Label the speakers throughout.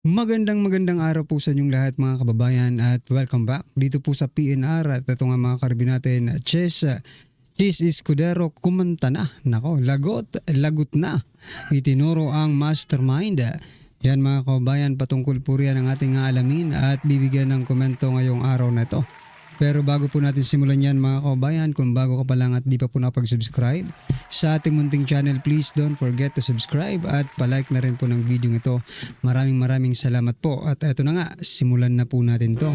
Speaker 1: Magandang araw po sa inyong lahat mga kababayan at welcome back dito po sa PNR at ito nga mga karibi natin, Chess Escudero kumanta na. Nako, lagot na. Itinuro ang mastermind. Yan mga kababayan, patungkol po riyan ang ating alamin at bibigyan ng komento ngayong araw na ito. Pero bago po natin simulan yan mga kababayan, kung bago ka pa lang at di pa po nakapag-subscribe sa ating munting channel, please don't forget to subscribe at palike na rin po ng video ito. Maraming salamat po at eto na nga, simulan na po natin to.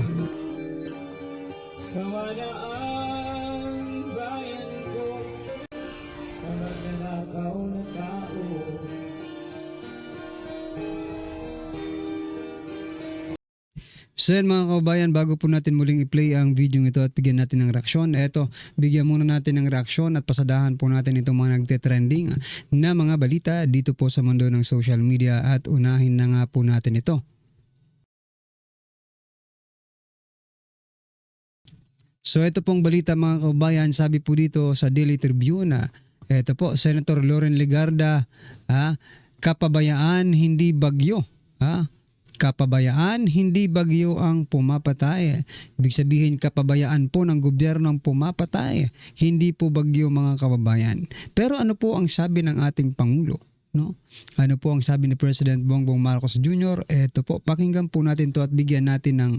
Speaker 2: Sama ang bayan ko sa magnanakaw na tao.
Speaker 1: So yan mga kababayan, bago po natin muling i-play ang video ito at bigyan natin ng reaksyon, eto, bigyan muna natin ng reaksyon at pasadahan po natin itong mga nagte-trending na mga balita dito po sa mundo ng social media at unahin na nga po natin ito. So ito pong balita mga kababayan, sabi po dito sa Daily Tribune, ito po, Senator Loren Legarda, kapabayaan hindi bagyo. Kapabayaan, hindi bagyo ang pumapatay. Ibig sabihin, kapabayaan po ng gobyerno ang pumapatay. Hindi po bagyo mga kababayan. Pero ano po ang sabi ng ating Pangulo? No? Ano po ang sabi ni President Bongbong Marcos Jr.? Ito po, pakinggan po natin to at bigyan natin ng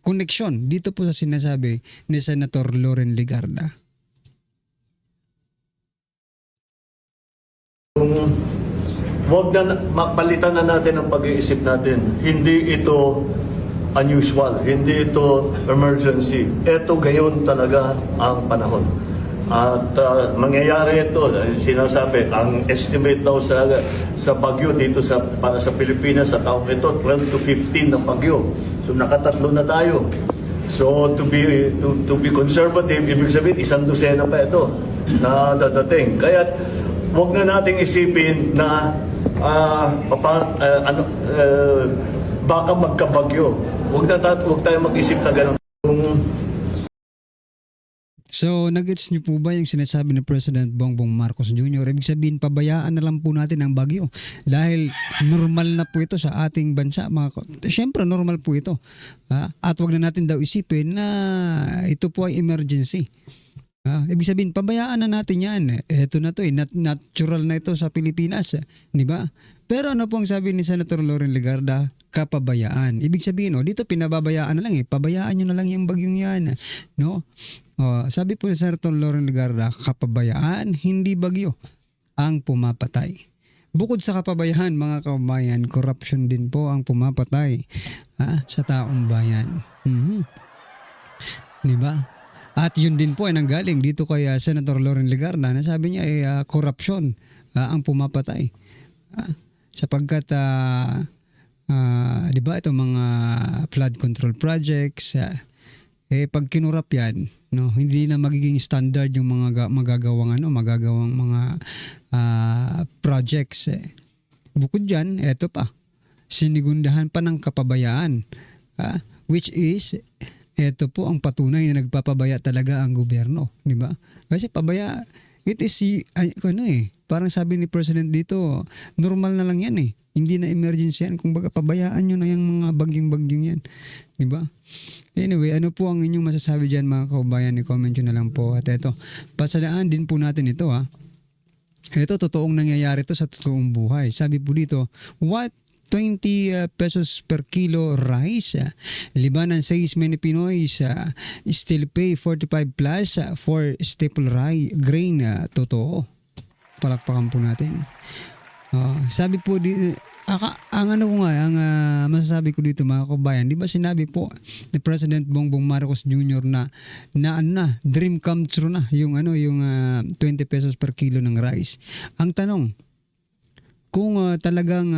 Speaker 1: koneksyon dito po sa sinasabi ni Senator Loren Legarda.
Speaker 3: Huwag na palitan na natin ang pag-iisip natin. Hindi ito unusual, hindi ito emergency. Ito gayon talaga ang panahon. At mangyayari ito, sinasabi, ang estimate daw sa bagyo dito para sa Pilipinas sa taong ito, 12 to 15 na bagyo. So nakatatlo na tayo. So to be conservative, ibig sabihin isang dosena pa ito na dadating. Kaya huwag na nating isipin na baka magkabagyo. Huwag tayo mag-isip na gano'n.
Speaker 1: So, nag-gets niyo po ba yung sinasabi ni President Bongbong Marcos Jr.? Ibig sabihin, pabayaan na lang po natin ang bagyo. Dahil normal na po ito sa ating bansa. Siyempre, normal po ito. At wag na natin daw isipin na ito po ay emergency. Ibig sabihin, pabayaan na natin yan. Ito na to, natural na ito sa Pilipinas. Di ba? Pero ano po ang sabi ni Senator Loren Legarda? Kapabayaan. Ibig sabihin, dito pinababayaan na lang pabayaan nyo na lang yung bagyong yan. No? Sabi po ni Senator Loren Legarda, kapabayaan, hindi bagyo ang pumapatay. Bukod sa kapabayaan, mga kababayan, corruption din po ang pumapatay sa taong bayan. Di ba? At yun din po ay nanggaling dito kay Senator Loren Legarda na sabi niya ay korupsyon ang pumapatay. Sapagkat di ba itong mga flood control projects, pag kinurap yan, no, hindi na magiging standard yung mga magagawang mga projects. Bukod dyan, eto pa, sinigundahan pa ng kapabayaan, which is ito po ang patunay na nagpapabaya talaga ang gobyerno, di ba? Kasi pabaya, it is parang sabi ni President dito, normal na lang yan Hindi na emergency yan. Kung baga pabayaan nyo na yung mga bagyong-bagyong yan, di ba? Anyway, ano po ang inyong masasabi diyan mga kaubayan? I-comment nyo na lang po. At ito, pasalaan din po natin ito Ito, totoong nangyayari to sa totoong buhay. Sabi po dito, what 20 pesos per kilo rice. Libanan says many Pinoys still pay 45 plus for staple grain. Totoo. Palakpakan po natin. Sabi po ang masasabi ko dito mga kabayan, di ba sinabi po ni President Bongbong Marcos Jr. na dream come true na yung 20 pesos per kilo ng rice. Ang tanong, kung talagang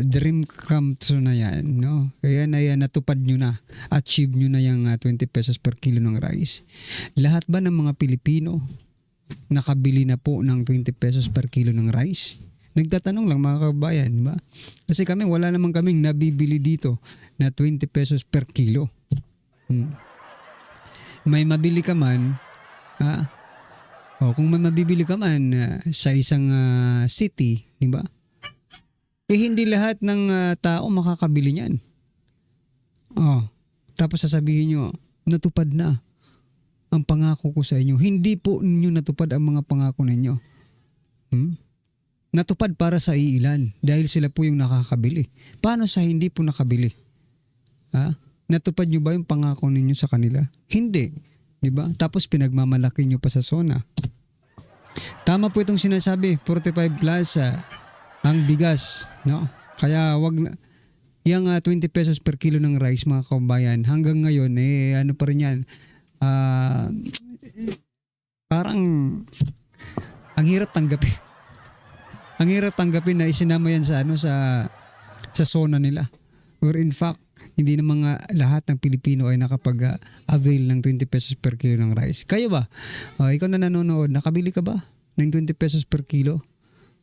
Speaker 1: dream come true na yan, no? Ayan, natupad nyo na, achieve nyo na yung 20 pesos per kilo ng rice. Lahat ba ng mga Pilipino nakabili na po ng 20 pesos per kilo ng rice? Nagtatanong lang mga kabayan, di ba? Kasi wala naman kaming nabibili dito na 20 pesos per kilo. May mabili ka man, kung may mabibili ka man sa isang city, di ba? hindi lahat ng tao makakabili niyan. Oh, tapos sasabihin nyo, natupad na ang pangako ko sa inyo. Hindi po ninyo natupad ang mga pangako ninyo. Natupad para sa iilan dahil sila po yung nakakabili. Paano sa hindi po nakabili? Ha? Natupad nyo ba yung pangako ninyo sa kanila? Hindi. Diba? Tapos pinagmamalaki nyo pa sa SONA. Tama po itong sinasabi, 45 plus ang bigas. No? Kaya wag na, yung 20 pesos per kilo ng rice mga kabayan, hanggang ngayon, ano pa rin yan, parang ang hirap tanggapin. Ang hirap tanggapin na isinama yan sa SONA nila. Or in fact, hindi na mga lahat ng Pilipino ay nakapag-avail ng 20 pesos per kilo ng rice. Kayo ba? Ikaw na nanonood, nakabili ka ba ng 20 pesos per kilo?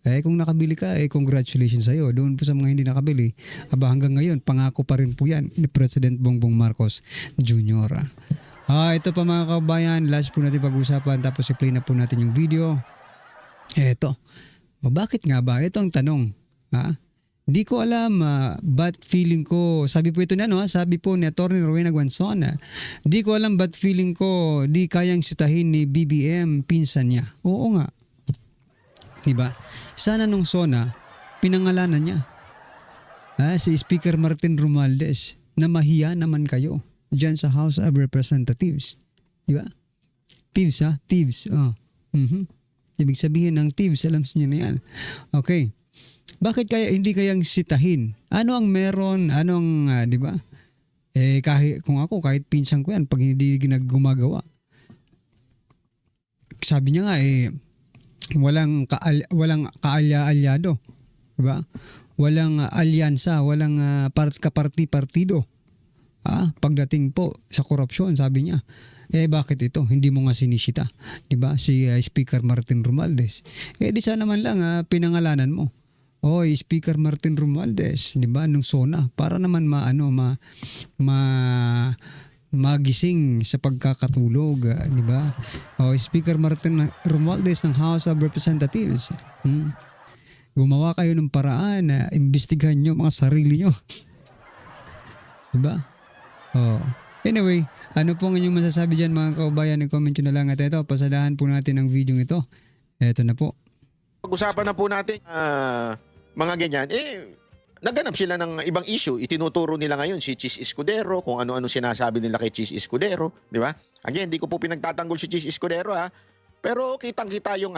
Speaker 1: Kung nakabili ka, congratulations sa'yo. Doon po sa mga hindi nakabili, hanggang ngayon, pangako pa rin po yan ni President Bongbong Marcos Jr. Ito pa mga kabayan, last po natin pag-usapan, tapos i-play na po natin yung video. Ito. Bakit nga ba? Ito ang tanong. Di ko alam, but feeling ko, sabi po ito na, sabi po ni Atty. Rowena Guanzon, di ko alam but feeling ko di kayang sitahin ni BBM pinsan niya. Oo nga. Diba? Sana nung SONA, pinangalanan niya. Si Speaker Martin Romualdez, na mahiya naman kayo dyan sa House of Representatives. Diba? Thieves Thieves. Ibig sabihin ng thieves, alam niyo na yan. Okay. Bakit kaya hindi kayang sitahin? Ano ang meron? Di ba? Kahit kahit pinsan ko yan, pag hindi gumagawa. Sabi niya nga walang kaalya-alyado, di ba? Walang alyansa, walang kaparti-partido. Pagdating po sa korupsyon, sabi niya. Bakit ito? Hindi mo nga sinisita, di ba? Si Speaker Martin Romualdez. Di sana man lang pinangalanan mo. Speaker Martin Romualdez, di ba, nung SONA, para naman magising sa pagkakatulog, di ba? Speaker Martin Romualdez ng House of Representatives. Gumawa kayo ng paraan na imbestigahan nyo mga sarili nyo. Di ba? Anyway, ano pong inyong masasabi dyan mga kaubayan? I-comment nyo na lang at ito, pasadahan po natin ang video ito. Ito na po.
Speaker 4: Pag-usapan na po natin mga ganyan, naganap sila ng ibang issue. Itinuturo nila ngayon si Chis Escudero, kung ano-ano sinasabi nila kay Chis Escudero, di ba? Again, hindi ko po pinagtatanggol si Chis Escudero pero kitang-kita yung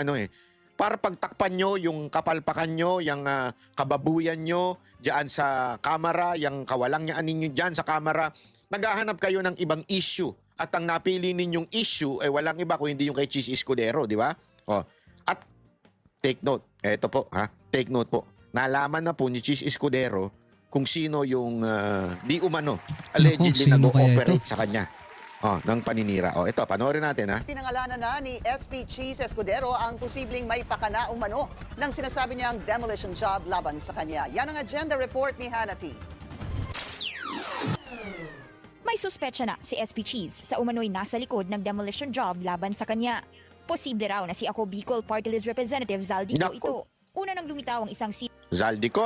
Speaker 4: para pagtakpan nyo yung kapalpakan nyo, yung kababuyan nyo diyan sa kamera, yung kawalangyaan ninyo diyan sa kamera. Naghahanap kayo ng ibang issue at ang napili ninyong issue ay walang iba kung hindi yung kay Chis Escudero, di ba? At take note, eto po take note po. Nalaman na po ni Chis Escudero kung sino yung di umano allegedly nag-ooperate sa kanya ng paninira. Ito, panoorin natin
Speaker 5: Pinangalanan na ni SP Chis Escudero ang posibleng may pakana umano ng sinasabi niyang demolition job laban sa kanya. Yan ang agenda report ni Hannity.
Speaker 6: May suspetsya na si SP Cheese sa umano'y nasa likod ng demolition job laban sa kanya. Posible raw na si Ako Bicol Party List Representative Zaldico
Speaker 4: Naku.
Speaker 6: ito. Una nang lumitaw ang isang
Speaker 4: Zaldico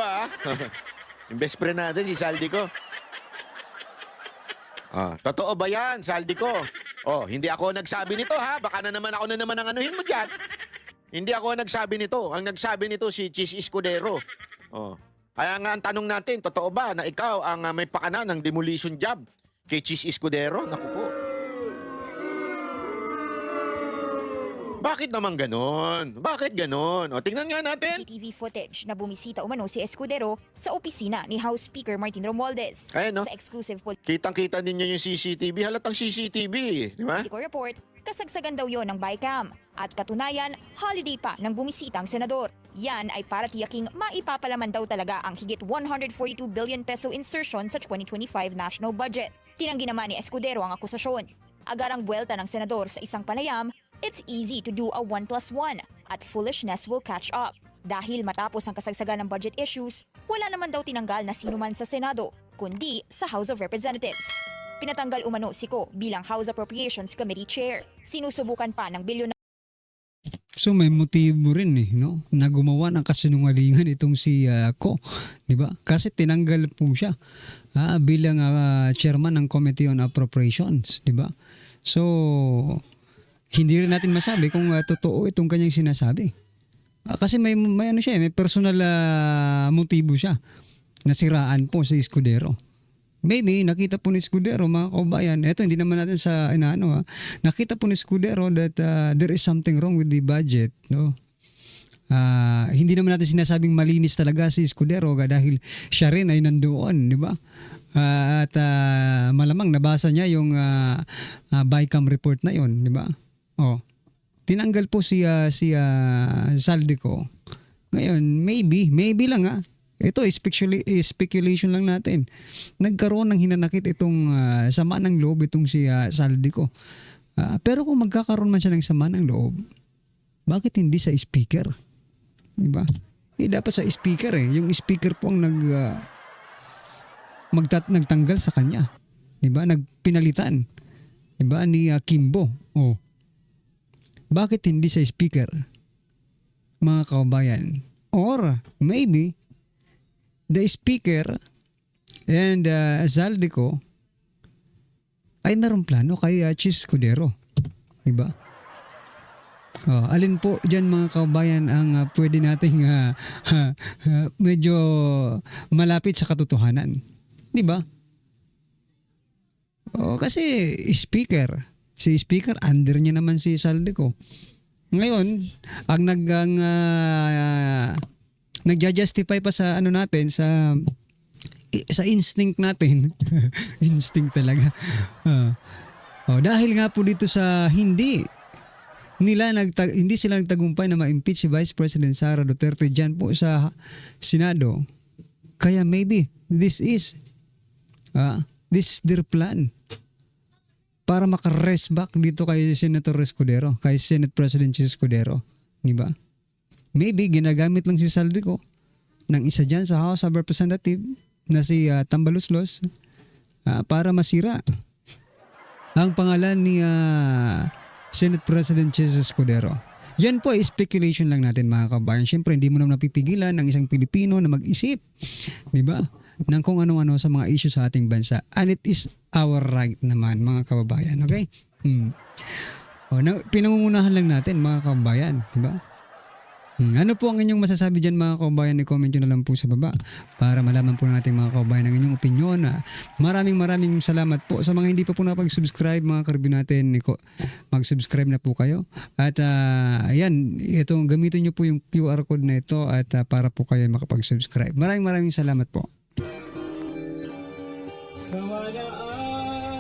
Speaker 4: yung best friend natin si Zaldico. Totoo ba yan, Zaldico? Hindi ako nagsabi nito baka na naman ako ang anuhin mo dyan. Hindi ako nagsabi nito. Ang nagsabi nito si Chis Escudero. Kaya nga ang tanong natin, totoo ba na ikaw ang may pakana ng demolition job kay Chis Escudero? Naku po. Bakit naman ganon? Bakit ganon? Tingnan nga natin.
Speaker 6: CCTV footage na bumisita umano si Escudero sa opisina ni House Speaker Martin Romualdez.
Speaker 4: Ayan,
Speaker 6: Sa exclusive
Speaker 4: Kitang-kita ninyo yung CCTV. Halatang CCTV, di ba?
Speaker 6: political report, kasagsagan daw yon ng BICAM. At katunayan, holiday pa ng bumisitang senador. Yan ay para tiyaking maipapalaman daw talaga ang higit 142 billion peso insertion sa 2025 national budget. Tinanggi naman ni Escudero ang akusasyon. Agarang buwelta ng senador sa isang panayam, it's easy to do a 1+1 at foolishness will catch up. Dahil matapos ang kasagsagan ng budget issues, wala naman daw tinanggal na sinuman sa Senado, kundi sa House of Representatives. Pinatanggal umano si Ko bilang House Appropriations Committee Chair. Sinusubukan pa ng bilyon
Speaker 1: So may motibo rin no, na gumawa ng kasinungalingan itong si Ko, 'di ba? Kasi tinanggal po siya bilang chairman ng Committee on Appropriations, 'di ba? So hindi rin natin masabi kung totoo itong kanyang sinasabi. Kasi may ano siya, may personal motibo siya. Nasiraan po si Escudero. Maybe nakita po ni Escudero, mga kaubayan, eto hindi naman natin sa inaano nakita po ni Escudero that there is something wrong with the budget, no? Hindi naman natin sinasabing malinis talaga si Escudero dahil siya rin ay nandoon, di ba? At malamang nabasa niya yung BICAM report na yon, di ba? Tinanggal po si Saldico. Ngayon, maybe lang ito speculation lang natin. Nagkaroon ng hinanakit itong sama ng loob itong si Saldico. Pero kung magkakaroon man siya ng sama ng loob, bakit hindi sa speaker? Diba? Dapat sa speaker Yung speaker po ang nagtanggal sa kanya. Diba? Nagpinalitan. Diba? Ni Kimbo. Bakit hindi sa speaker? Mga kaubayan. Or maybe the speaker and Zaldico ay meron plano kay Chis Escudero. Diba? Alin po dyan mga kaubayan ang pwede nating medyo malapit sa katotohanan. Diba? Kasi si speaker under niya naman si Saldico. Ngayon, ang nagja-justify pa sa ano natin sa instinct natin. Instinct talaga. Dahil nga po dito sa hindi sila nagtagumpay na ma-impeach si Vice President Sara Duterte dyan po sa Senado. Kaya maybe this is their plan para maka-rest back dito kay Senator Escudero, kay Senate President Escudero. Diba? Maybe ginagamit lang si Saldico ng isa dyan sa House of Representatives na si Tambaluslos para masira ang pangalan ni Senate President Escudero. Yan po ay speculation lang natin mga kabayan. Siyempre hindi mo naman napipigilan ng isang Pilipino na mag-isip, di ba, ng kung ano-ano sa mga issue sa ating bansa. And it is our right naman mga kababayan, okay? Pinangungunahan lang natin mga kababayan, di ba? Ano po ang inyong masasabi dyan mga kababayan? I-comment nyo na lang po sa baba para malaman po natin mga kababayan ang inyong opinion. Maraming salamat po sa mga hindi pa po nakapag-subscribe mga karibyo natin. Mag-subscribe na po kayo. At ayan, gamitin nyo po yung QR code na ito at para po kayo makapag-subscribe. Maraming salamat po.
Speaker 2: Sa walaan